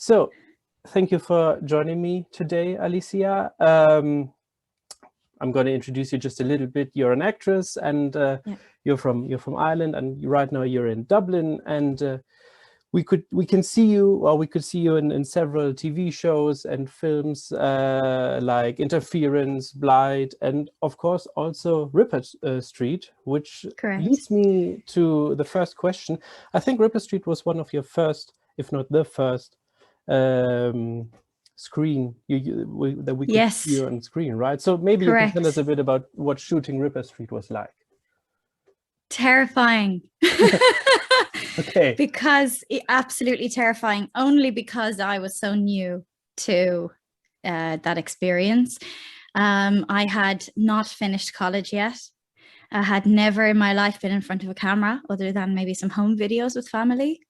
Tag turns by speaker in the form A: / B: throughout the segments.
A: So, thank you for joining me today, Alicia. I'm going to introduce you just a little bit. You're an actress, and you're from Ireland, and right now you're in Dublin. And we could see you in several TV shows and films like Interference, Blight, and of course also Ripper Street, which leads me to the first question. I think Ripper Street was one of your first, if not the first, screen that we could see on screen, right? So maybe you can tell us a bit about what shooting Ripper Street was like.
B: Terrifying.
A: Okay.
B: Because absolutely terrifying, only because I was so new to that experience. I had not finished college yet. I had never in my life been in front of a camera other than maybe some home videos with family.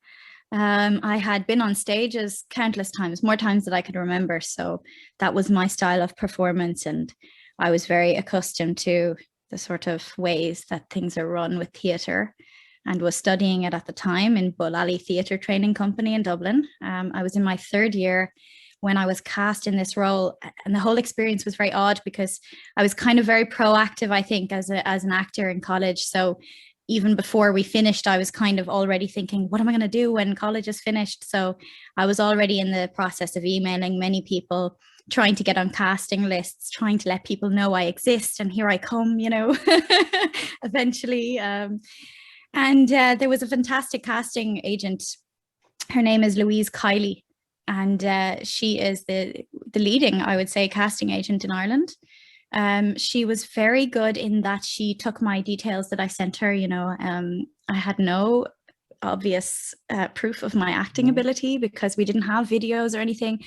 B: I had been on stages countless times, more times than I could remember. So that was my style of performance. And I was very accustomed to the sort of ways that things are run with theatre, and was studying it at the time in Bull Alley Theatre Training Company in Dublin. I was in my third year when I was cast in this role, and the whole experience was very odd because I was kind of very proactive, I think, as an actor in college. So even before we finished, I was kind of already thinking, what am I going to do when college is finished? So I was already in the process of emailing many people, trying to get on casting lists, trying to let people know I exist, and here I come, eventually. And there was a fantastic casting agent. Her name is Louise Kiley, and she is the leading, I would say, casting agent in Ireland. She was very good in that she took my details that I sent her. I had no obvious proof of my acting ability because we didn't have videos or anything.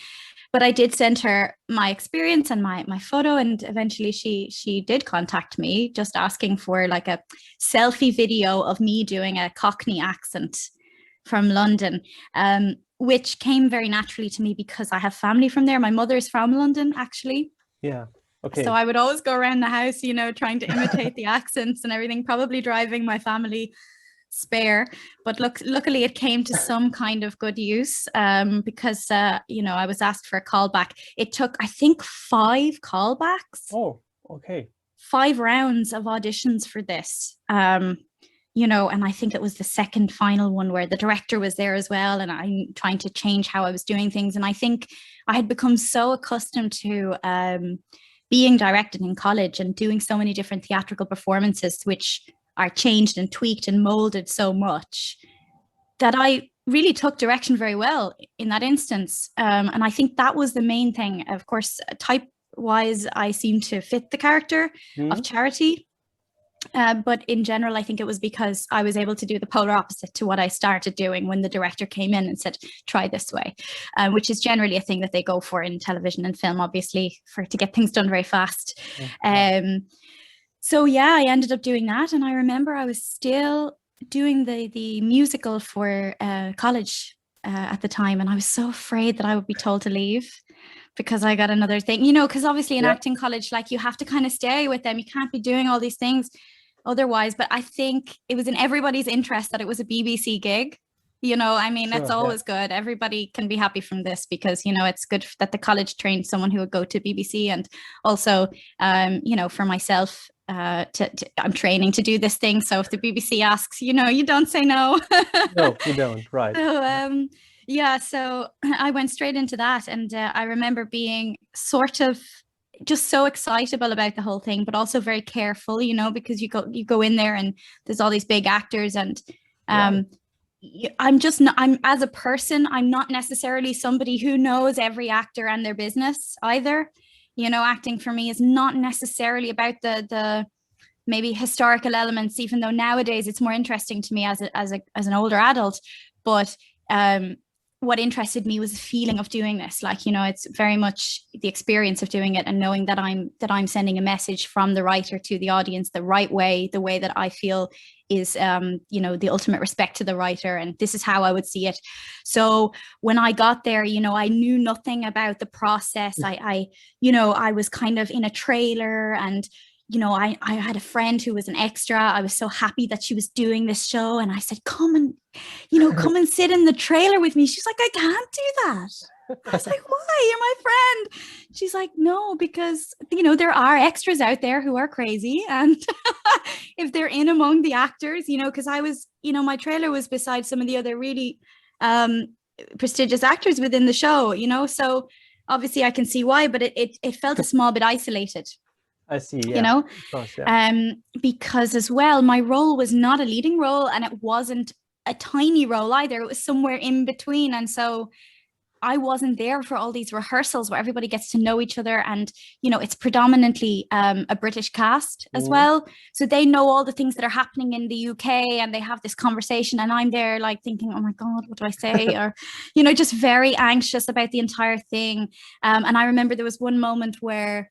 B: But I did send her my experience and my photo, and eventually she did contact me, just asking for like a selfie video of me doing a Cockney accent from London, which came very naturally to me because I have family from there. My mother's from London, actually.
A: Yeah. Okay.
B: So I would always go around the house, trying to imitate the accents and everything, probably driving my family spare, but luckily it came to some kind of good use, because I was asked for a callback. It took, I think, 5 callbacks.
A: Oh, okay.
B: 5 rounds of auditions for this, and I think it was the second final one where the director was there as well, and I'm trying to change how I was doing things. And I think I had become so accustomed to being directed in college and doing so many different theatrical performances, which are changed and tweaked and molded so much, that I really took direction very well in that instance. And I think that was the main thing. Of course, type-wise, I seem to fit the character of Charity. But in general, I think it was because I was able to do the polar opposite to what I started doing when the director came in and said, try this way, which is generally a thing that they go for in television and film, obviously, to get things done very fast. So yeah, I ended up doing that. And I remember I was still doing the musical for college at the time. And I was so afraid that I would be told to leave because I got another thing, because obviously in acting college, like, you have to kind of stay with them. You can't be doing all these things otherwise. But I think it was in everybody's interest that it was a BBC gig. That's always good. Everybody can be happy from this because, it's good that the college trained someone who would go to BBC. And also, for myself, I'm training to do this thing. So if the BBC asks, you don't say no.
A: No, you don't. Right.
B: So, so I went straight into that. And I remember being sort of just so excitable about the whole thing, but also very careful, because you go in there and there's all these big actors, and I'm as a person, I'm not necessarily somebody who knows every actor and their business either. Acting for me is not necessarily about the maybe historical elements, even though nowadays it's more interesting to me as an older adult. But what interested me was the feeling of doing this. It's very much the experience of doing it and knowing that I'm sending a message from the writer to the audience the right way, the way that I feel is, the ultimate respect to the writer. And this is how I would see it. So when I got there, I knew nothing about the process. I was kind of in a trailer, and I had a friend who was an extra. I was so happy that she was doing this show. And I said, come and sit in the trailer with me. She's like, I can't do that. I was like, why? You're my friend. She's like, no, because, there are extras out there who are crazy. And if they're in among the actors, because I was, my trailer was beside some of the other really prestigious actors within the show, so obviously I can see why, but it felt a small bit isolated.
A: I see, yeah. Of course, yeah.
B: Because as well, my role was not a leading role, and it wasn't a tiny role either. It was somewhere in between. And so I wasn't there for all these rehearsals where everybody gets to know each other. And, it's predominantly a British cast as well. So they know all the things that are happening in the UK, and they have this conversation. And I'm there like thinking, oh my God, what do I say? Or, just very anxious about the entire thing. And I remember there was one moment where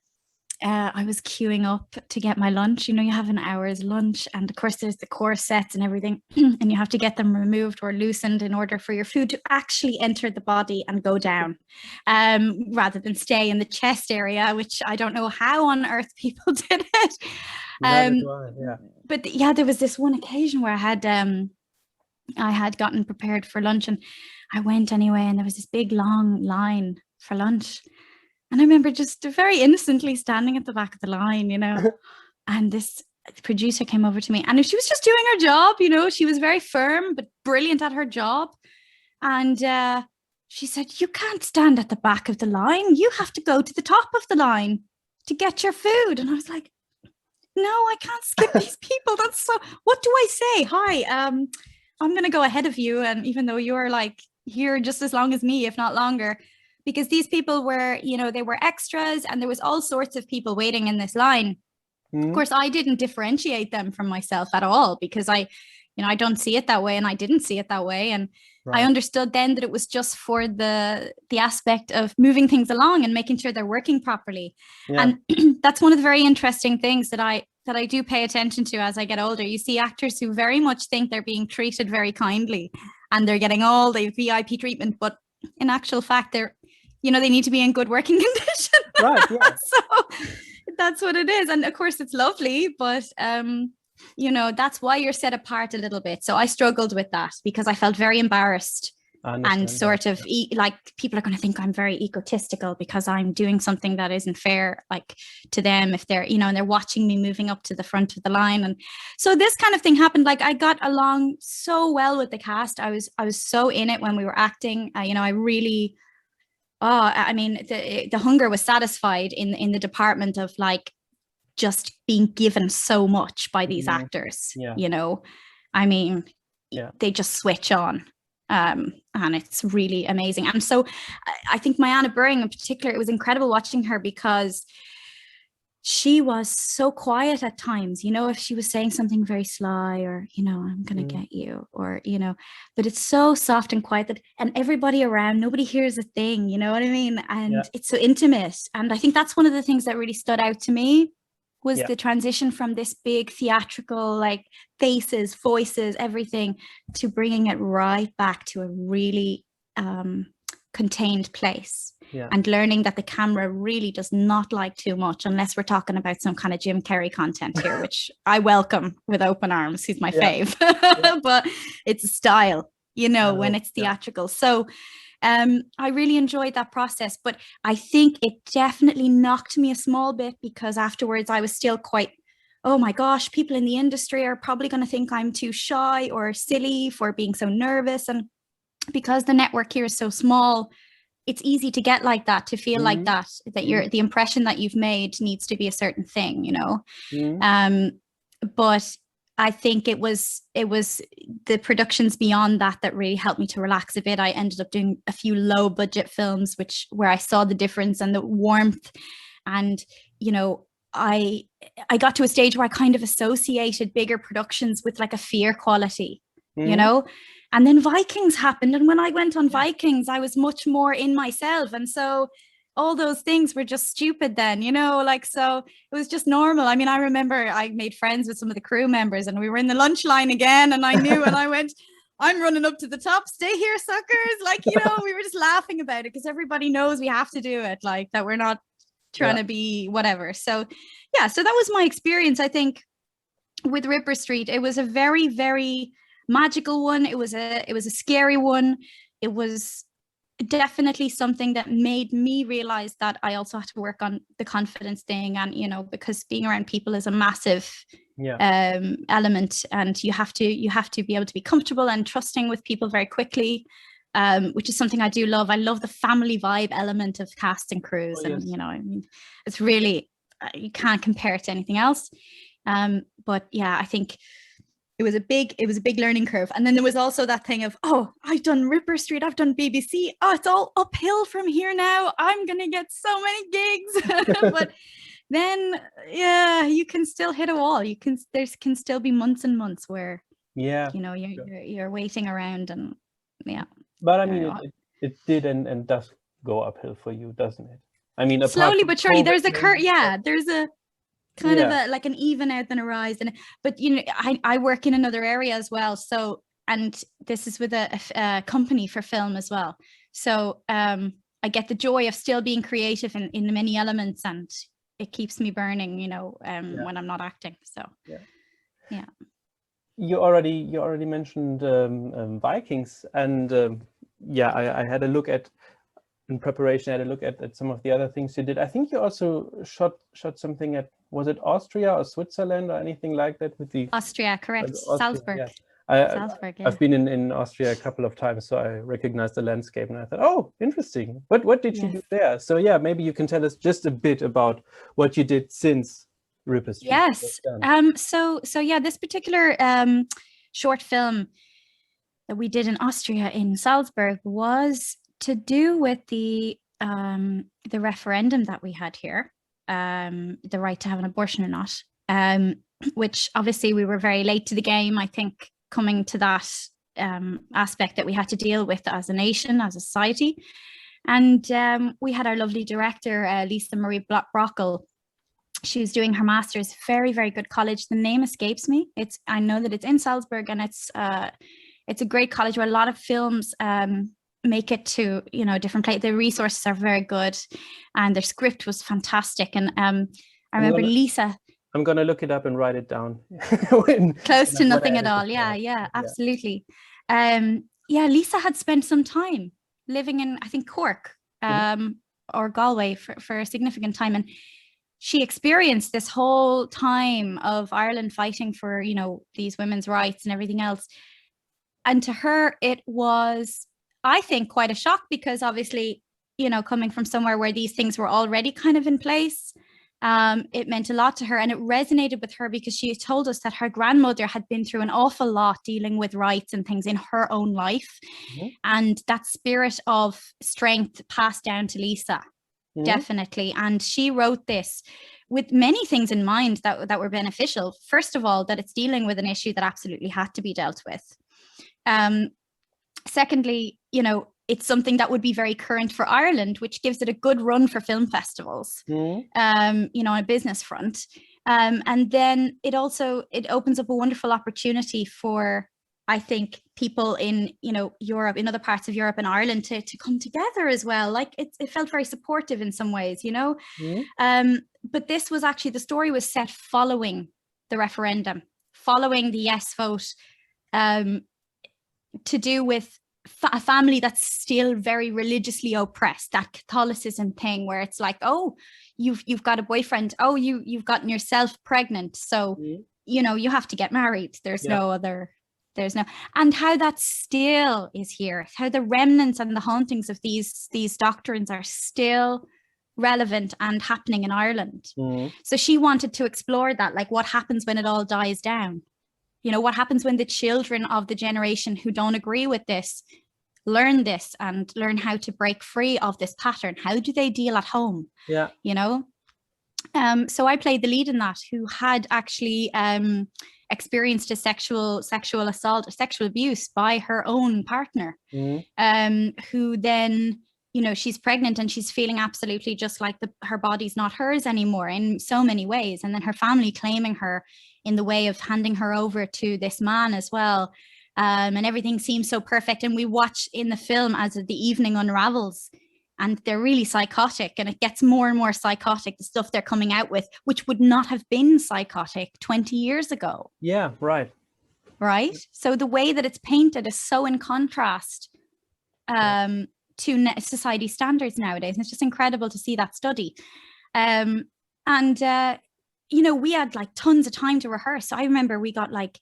B: I was queuing up to get my lunch. You have an hour's lunch, and of course there's the corsets and everything, and you have to get them removed or loosened in order for your food to actually enter the body and go down, rather than stay in the chest area, which I don't know how on earth people did it. But yeah, there was this one occasion where I had gotten prepared for lunch, and I went anyway, and there was this big long line for lunch. And I remember just very innocently standing at the back of the line, and this producer came over to me, and she was just doing her job, she was very firm, but brilliant at her job. And she said, you can't stand at the back of the line. You have to go to the top of the line to get your food. And I was like, no, I can't skip these people. That's so, what do I say? Hi, I'm going to go ahead of you. And even though you're like here just as long as me, if not longer, because these people were, they were extras, and there was all sorts of people waiting in this line. Of course, I didn't differentiate them from myself at all, because I don't see it that way, and I didn't see it that way. And I understood then that it was just for the aspect of moving things along and making sure they're working properly. Yeah. And that's one of the very interesting things that I do pay attention to as I get older. You see actors who very much think they're being treated very kindly and they're getting all the VIP treatment, but in actual fact, they need to be in good working condition. Right. Yeah. So that's what it is. And of course it's lovely, but that's why you're set apart a little bit. So I struggled with that because I felt very embarrassed and sort of like people are going to think I'm very egotistical because I'm doing something that isn't fair, like to them, if they're, and they're watching me moving up to the front of the line. And so this kind of thing happened. Like I got along so well with the cast. I was so in it when we were acting. I really, the hunger was satisfied in the department of like just being given so much by these actors. They just switch on. And it's really amazing. And so I think my Anna Buring in particular, it was incredible watching her because she was so quiet at times, if she was saying something very sly or, I'm going to get you or, but it's so soft and quiet and everybody around, nobody hears a thing, you know what I mean? And it's so intimate. And I think that's one of the things that really stood out to me was the transition from this big theatrical, like faces, voices, everything to bringing it right back to a really contained place. And learning that the camera really does not like too much unless we're talking about some kind of Jim Carrey content here, which I welcome with open arms. He's my fave. But it's a style, when it's theatrical. So I really enjoyed that process, but I think it definitely knocked me a small bit because afterwards I was still quite, oh my gosh, people in the industry are probably going to think I'm too shy or silly for being so nervous. And because the network here is so small, it's easy to get like that, to feel like that you're the impression that you've made needs to be a certain thing, but I think it was the productions beyond that really helped me to relax a bit. I ended up doing a few low budget films, where I saw the difference and the warmth, and I got to a stage where I kind of associated bigger productions with like a fear quality, And then Vikings happened. And when I went on Vikings, I was much more in myself. And so all those things were just stupid then, so it was just normal. I mean, I remember I made friends with some of the crew members and we were in the lunch line again. And I knew, and I went, I'm running up to the top, stay here, suckers. We were just laughing about it because everybody knows we have to do it, like that we're not trying to be whatever. So, so that was my experience. I think with Ripper Street, it was a very, very magical one. It was a scary one. It was definitely something that made me realize that I also had to work on the confidence thing. And, you know, because being around people is a massive element, and you have to be able to be comfortable and trusting with people very quickly, which is something I do love. I love the family vibe element of cast and crews. And, you know, I mean, it's really, you can't compare it to anything else. But yeah, I think it was a big learning curve. And then there was also that thing of, oh, I've done Ripper Street, I've done BBC. Oh, it's all uphill from here now. I'm going to get so many gigs. But then, yeah, you can still hit a wall. There can still be months and months where, you know, you're waiting around, and
A: But I mean, it did and does go uphill for you, doesn't it? I mean,
B: slowly but surely, there's a curve. Yeah, there's a kind of like an even out than a rise. But you know, I work in another area as well. So, and this is with a company for film as well. So I get the joy of still being creative in many elements, and it keeps me burning, you know, when I'm not acting. So yeah.
A: You already mentioned Vikings, and I had a look at, in preparation, I had a look at some of the other things you did. I think you also shot something at, was it Austria or Switzerland or anything like that with the
B: Austria, correct? Austria, Salzburg.
A: Yeah.
B: Salzburg,
A: I've been in Austria a couple of times, so I recognized the landscape, and I thought, oh, interesting. What did you do there? So yeah, maybe you can tell us just a bit about what you did since Ripper Street.
B: Yes. So yeah, this particular short film that we did in Austria in Salzburg was to do with the referendum that we had here, the right to have an abortion or not, which obviously we were very late to the game, I think, coming to that aspect that we had to deal with as a nation, as a society. And we had our lovely director, Lisa Marie Brockel. She was doing her master's, very, very good college. The name escapes me. I know that it's in Salzburg, and it's a great college where a lot of films make it to, you know, different places. The resources are very good, and their script was fantastic. And I remember Lisa.
A: I'm gonna look it up and write it down.
B: Close to nothing at all. Yeah, absolutely. Lisa had spent some time living in, I think, Cork or Galway for a significant time, and she experienced this whole time of Ireland fighting for, you know, these women's rights and everything else. And to her, it was, I think, quite a shock, because obviously, you know, coming from somewhere where these things were already kind of in place, it meant a lot to her, and it resonated with her because she told us that her grandmother had been through an awful lot dealing with rights and things in her own life. And that spirit of strength passed down to Lisa. Definitely. And she wrote this with many things in mind that were beneficial. First of all, that it's dealing with an issue that absolutely had to be dealt with. Secondly, you know, it's something that would be very current for Ireland, which gives it a good run for film festivals, you know, on a business front. And then it opens up a wonderful opportunity for, I think, people in, you know, Europe, in other parts of Europe and Ireland to come together as well. Like it felt very supportive in some ways, you know. But this was actually, the story was set following the referendum, following the yes vote, to do with a family that's still very religiously oppressed, that Catholicism thing where it's like, oh, you've got a boyfriend, oh, you've gotten yourself pregnant, so you know, you have to get married. There's no, and how that still is here, how the remnants and the hauntings of these doctrines are still relevant and happening in Ireland. So she wanted to explore that, like what happens when it all dies down. You know, what happens when the children of the generation who don't agree with this learn this and learn how to break free of this pattern? How do they deal at home? Yeah. You know? So I played the lead in that, who had actually experienced a sexual assault or sexual abuse by her own partner, who then, you know, she's pregnant and she's feeling absolutely just like her body's not hers anymore in so many ways. And then her family claiming her in the way of handing her over to this man as well. And everything seems so perfect. And we watch in the film as the evening unravels, and they're really psychotic, and it gets more and more psychotic, the stuff they're coming out with, which would not have been psychotic 20 years ago.
A: Yeah, right.
B: Right? So the way that it's painted is so in contrast to society standards nowadays. And it's just incredible to see that study. You know, we had like tons of time to rehearse. So I remember we got like,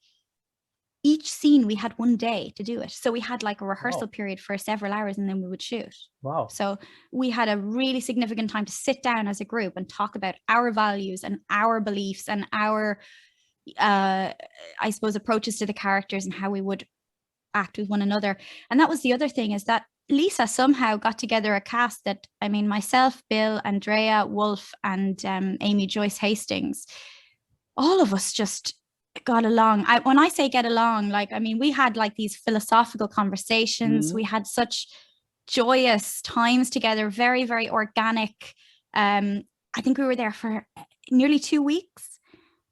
B: each scene we had one day to do it. So we had like a rehearsal period for several hours and then we would shoot.
A: Wow.
B: So we had a really significant time to sit down as a group and talk about our values and our beliefs and our, I suppose, approaches to the characters and how we would act with one another. And that was the other thing, is that Lisa somehow got together a cast that, I mean, myself, Bill, Andrea, Wolf, and Amy Joyce Hastings, all of us just got along. When I say get along, like, I mean, we had like these philosophical conversations. We had such joyous times together, very, very organic. I think we were there for nearly 2 weeks.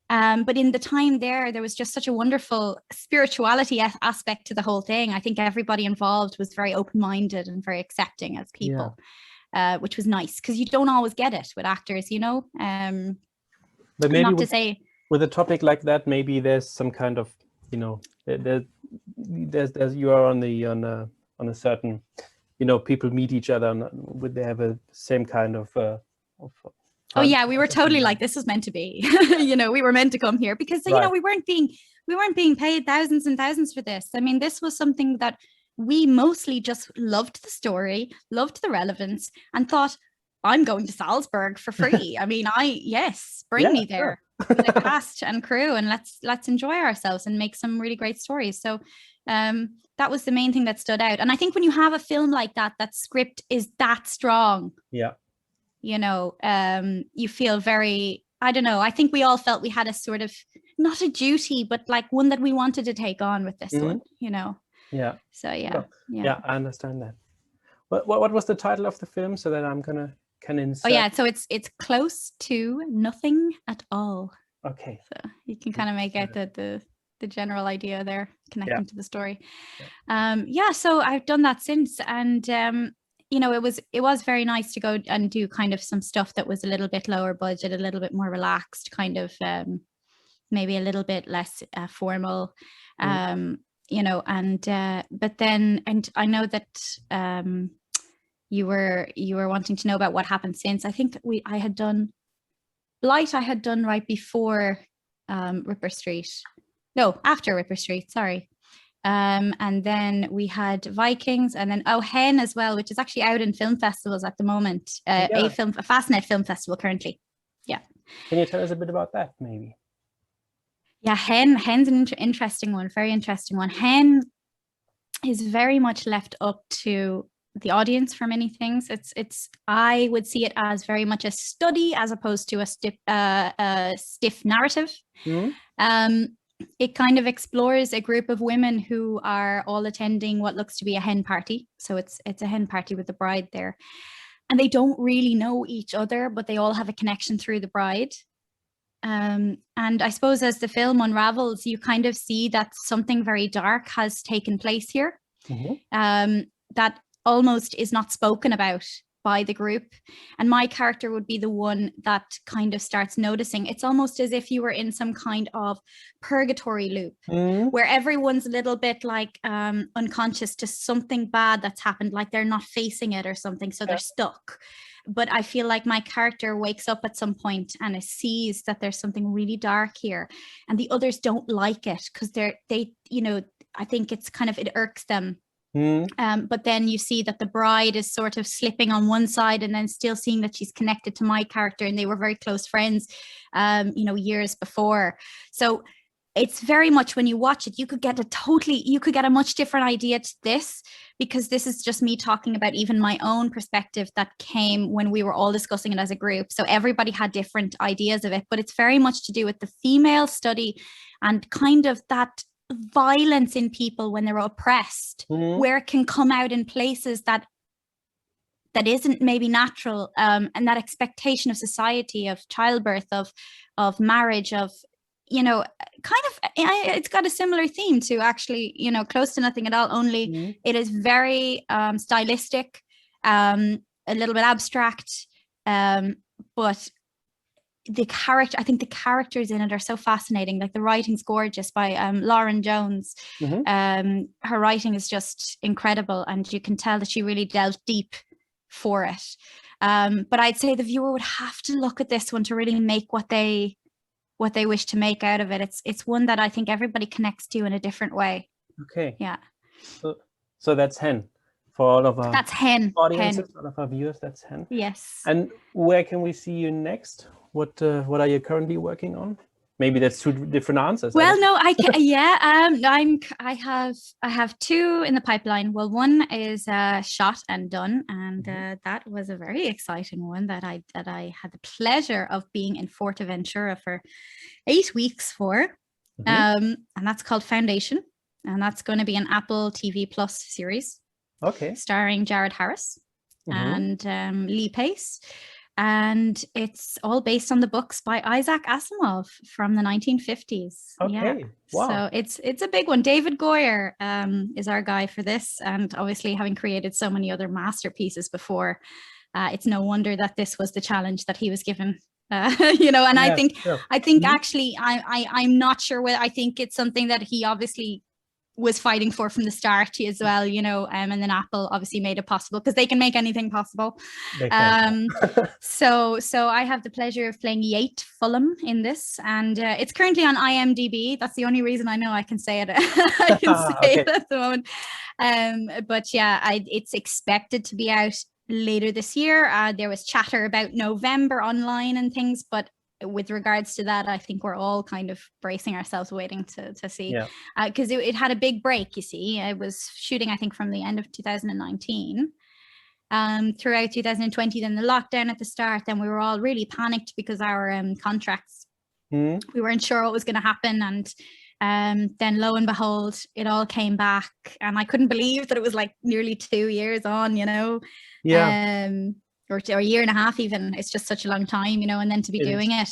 B: But in the time there was just such a wonderful spirituality aspect to the whole thing. I think everybody involved was very open-minded and very accepting as people, which was nice, because you don't always get it with actors, you know.
A: But maybe
B: not to say,
A: with a topic like that, maybe there's some kind of, you know, there's you are on a certain, you know, people meet each other and would they have a same kind of
B: oh yeah, we were totally like, this was meant to be. You know, we were meant to come here because you know, we weren't being paid thousands and thousands for this. I mean, this was something that we mostly just loved the story, loved the relevance, and thought, I'm going to Salzburg for free. I mean, bring me there. Sure. With the cast and crew, and let's enjoy ourselves and make some really great stories. So that was the main thing that stood out. And I think when you have a film like that, that script is that strong.
A: Yeah.
B: You know, you feel very, I don't know, I think we all felt we had a sort of, not a duty, but like one that we wanted to take on with this one, you know.
A: Yeah.
B: So yeah.
A: I understand that. What was the title of the film, so that I'm can insert?
B: Oh yeah, so it's Close to Nothing at All.
A: Okay.
B: So you can kind of make out the general idea there, connecting to the story. So I've done that since, and you know, it was very nice to go and do kind of some stuff that was a little bit lower budget, a little bit more relaxed, kind of maybe a little bit less formal, you know, and but then, and I know that you were wanting to know about what happened since. I think I had done Blight, I had done right before Ripper Street. No, after Ripper Street, sorry. And then we had Vikings, and then Hen as well, which is actually out in film festivals at the moment. A Fascinate Film Festival currently. Yeah.
A: Can you tell us a bit about that, maybe?
B: Yeah, Hen's an interesting one, very interesting one. Hen is very much left up to the audience for many things. It's I would see it as very much a study as opposed to a stiff narrative. It kind of explores a group of women who are all attending what looks to be a hen party. So it's a hen party with the bride there, and they don't really know each other, but they all have a connection through the bride. And I suppose as the film unravels, you kind of see that something very dark has taken place here, that almost is not spoken about by the group. And my character would be the one that kind of starts noticing. It's almost as if you were in some kind of purgatory loop, where everyone's a little bit like unconscious to something bad that's happened, like they're not facing it or something, so they're stuck. But I feel like my character wakes up at some point and sees that there's something really dark here, and the others don't like it because they you know, I think it's kind of, it irks them. But then you see that the bride is sort of slipping on one side, and then still seeing that she's connected to my character, and they were very close friends, you know, years before. So it's very much, when you watch it, you could get a much different idea to this, because this is just me talking about even my own perspective that came when we were all discussing it as a group. So everybody had different ideas of it, but it's very much to do with the female study and kind of that violence in people when they're oppressed, where it can come out in places that isn't maybe natural, and that expectation of society, of childbirth, of marriage, of, you know, kind of, it's got a similar theme to actually, you know, Close to Nothing at All, only it is very stylistic, a little bit abstract, but I think the characters in it are so fascinating. Like the writing's gorgeous by Lauren Jones. Her writing is just incredible, and you can tell that she really delved deep for it. But I'd say the viewer would have to look at this one to really make what they wish to make out of it. It's one that I think everybody connects to in a different way.
A: Okay.
B: Yeah.
A: So that's Hen. For all of our audiences, all of our viewers, that's Hen.
B: Yes.
A: And where can we see you next? What are you currently working on? Maybe that's two different answers.
B: Well, no, I can. Yeah, I have two in the pipeline. Well, one is shot and done, and that was a very exciting one that I had the pleasure of being in Forteventura for 8 weeks for, and that's called Foundation, and that's going to be an Apple TV Plus series.
A: Okay.
B: Starring Jared Harris and Lee Pace. And it's all based on the books by Isaac Asimov from the 1950s.
A: Okay.
B: Yeah. Wow. So it's a big one. David Goyer is our guy for this. And obviously having created so many other masterpieces before, it's no wonder that this was the challenge that he was given. And I think actually I'm not sure whether I think it's something that he obviously was fighting for from the start as well, and then Apple obviously made it possible because they can make anything possible. So I have the pleasure of playing Yate Fulham in this, and it's currently on IMDb. That's the only reason I know I can say it. I can say it at the moment. But yeah, it's expected to be out later this year. There was chatter about November online and things, but with regards to that, I think we're all kind of bracing ourselves, waiting to see, because it had a big break. You see, it was shooting, I think, from the end of 2019 throughout 2020. Then the lockdown at the start. Then we were all really panicked because our contracts, we weren't sure what was going to happen, and then lo and behold, it all came back, and I couldn't believe that it was like nearly 2 years on. Or a year and a half even. It's just such a long time, and then to be doing it.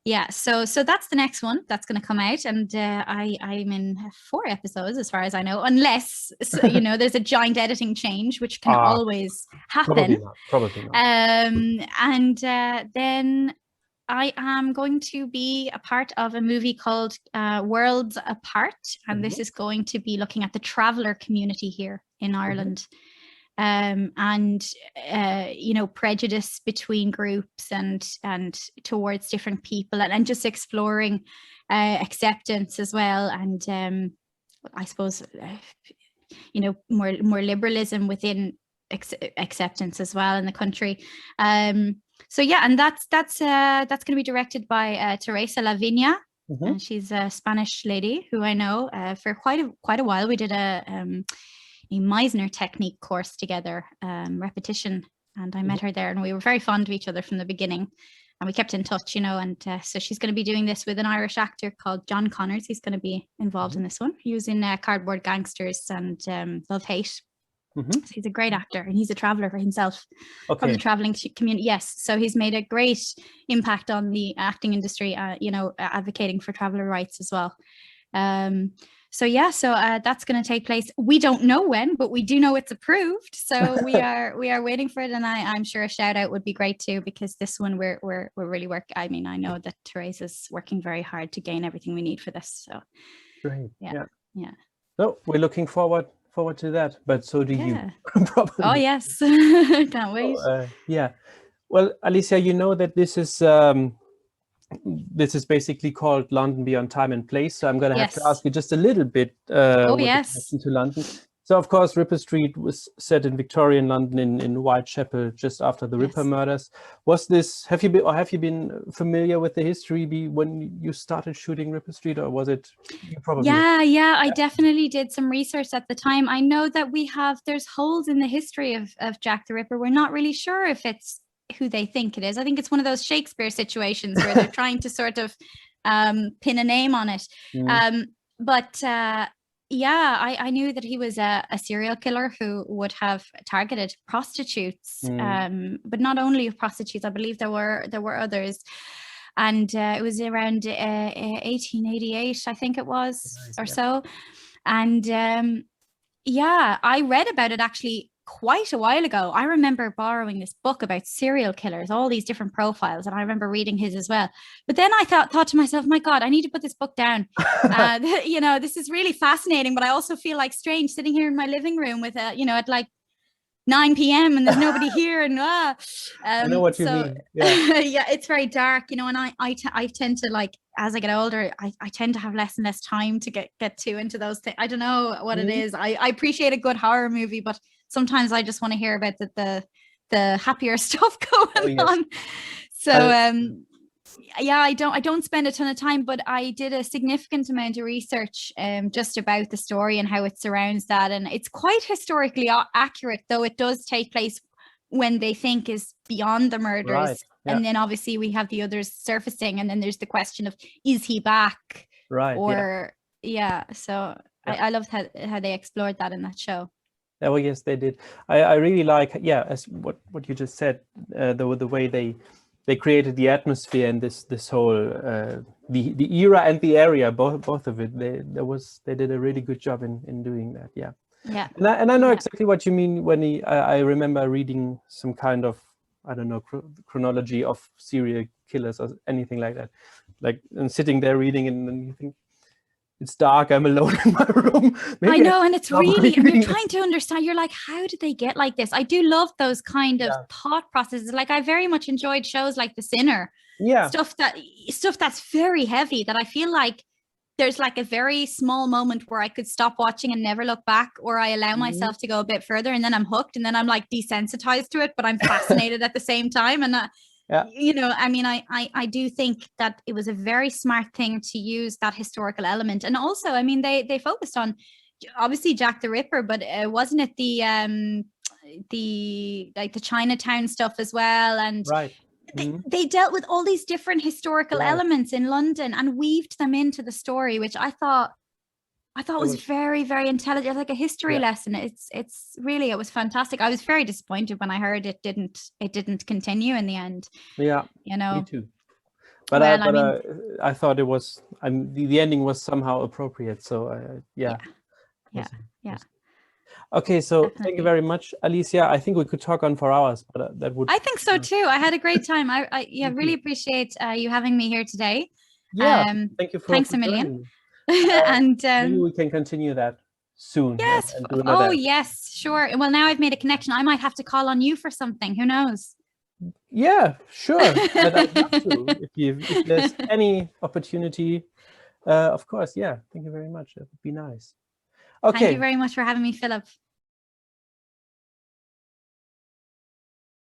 B: Yeah, so that's the next one that's going to come out, and I'm in 4 episodes as far as I know, unless there's a giant editing change, which can always happen.
A: Probably not.
B: And then I am going to be a part of a movie called Worlds Apart, and this is going to be looking at the traveller community here in Ireland. Prejudice between groups and towards different people, and just exploring acceptance as well, and I suppose more liberalism within acceptance as well in the country. And that's going to be directed by Teresa Lavinia. And she's a Spanish lady who I know for quite a while. We did a Meisner technique course together, repetition, and I met her there, and we were very fond of each other from the beginning, and we kept in touch, and so she's going to be doing this with an Irish actor called John Connors. He's going to be involved in this one. He was in Cardboard Gangsters and Love Hate. So he's a great actor, and he's a traveller for himself from the travelling community. Yes, so he's made a great impact on the acting industry, advocating for traveller rights as well. So that's going to take place. We don't know when, but we do know it's approved. So we are waiting for it, and I'm sure a shout out would be great too, because this one we're really working. I mean, I know that Teresa's working very hard to gain everything we need for this. So
A: great. Yeah.
B: So
A: we're looking forward to that, but so do you. Probably.
B: Oh yes, can't wait.
A: Well, Alicia, you know that this is basically called London Beyond Time and Place. So I'm going to have to ask you just a little bit with connection to London. So of course, Ripper Street was set in Victorian London in Whitechapel just after the Ripper murders. Have you been familiar with the history when you started shooting Ripper Street, or was it you probably?
B: Yeah, I definitely did some research at the time. I know that there's holes in the history of Jack the Ripper. We're not really sure if it's who they think it is. I think it's one of those Shakespeare situations where they're trying to sort of pin a name on it. I knew that he was a serial killer who would have targeted prostitutes, but not only prostitutes. I believe there were others, and it was around 1888, I think it was, so. And I read about it actually quite a while ago, I remember borrowing this book about serial killers, all these different profiles, and I remember reading his as well. But then I thought to myself, my God, I need to put this book down. You know, this is really fascinating, but I also feel like strange sitting here in my living room with you know, at like 9 p.m. and there's nobody here, and
A: I know what you mean. Yeah.
B: yeah, it's very dark, you know, and I tend to, like, as I get older, I tend to have less and less time to get too into those things. I don't know what it is. I appreciate a good horror movie, but sometimes I just want to hear about the happier stuff going on. So yeah, I don't spend a ton of time, but I did a significant amount of research just about the story and how it surrounds that, and it's quite historically accurate, though it does take place when they think is beyond the murders.
A: Right. Yeah.
B: And then obviously we have the others surfacing, and then there's the question of, is he back?
A: Right.
B: Or so I loved how they explored that in that show.
A: Oh, well, yes, they did. I really like, as what you just said, the way they created the atmosphere and this whole the era and the area, both of it. They did a really good job in doing that. Yeah.
B: Yeah.
A: And I know exactly what you mean when I remember reading some kind of, I don't know, chronology of serial killers or anything like that, like, and sitting there reading, and then you think, it's dark, I'm alone in my room.
B: I know, and it's really, and you're trying to understand, you're like, how did they get like this? I do love those kind of thought processes. Like, I very much enjoyed shows like The Sinner.
A: Yeah.
B: Stuff that's very heavy, that I feel like there's like a very small moment where I could stop watching and never look back, or I allow myself to go a bit further, and then I'm hooked, and then I'm like desensitized to it, but I'm fascinated at the same time. And you know, I mean, I do think that it was a very smart thing to use that historical element. And also, I mean, they focused on obviously Jack the Ripper, but wasn't it the Chinatown stuff as well? And
A: right.
B: They dealt with all these different historical elements in London and weaved them into the story, which I thought was very, very intelligent, like a history lesson. It's really, it was fantastic. I was very disappointed when I heard it didn't continue in the end.
A: Yeah,
B: you know,
A: me too. But I thought it was, the ending was somehow appropriate. So yeah. Okay, so
B: definitely.
A: Thank you very much, Alicia. I think we could talk on for hours, but that would.
B: I think so too. I had a great time. I really appreciate you having me here today.
A: Yeah, thank you.
B: Thanks a million. And
A: maybe we can continue that soon.
B: Yes. Oh yes, sure. Well, now I've made a connection. I might have to call on you for something. Who knows?
A: Yeah, sure. I'd love to. If there's any opportunity, of course. Yeah. Thank you very much. That would be nice. Okay.
B: Thank you very much for having me, Philip.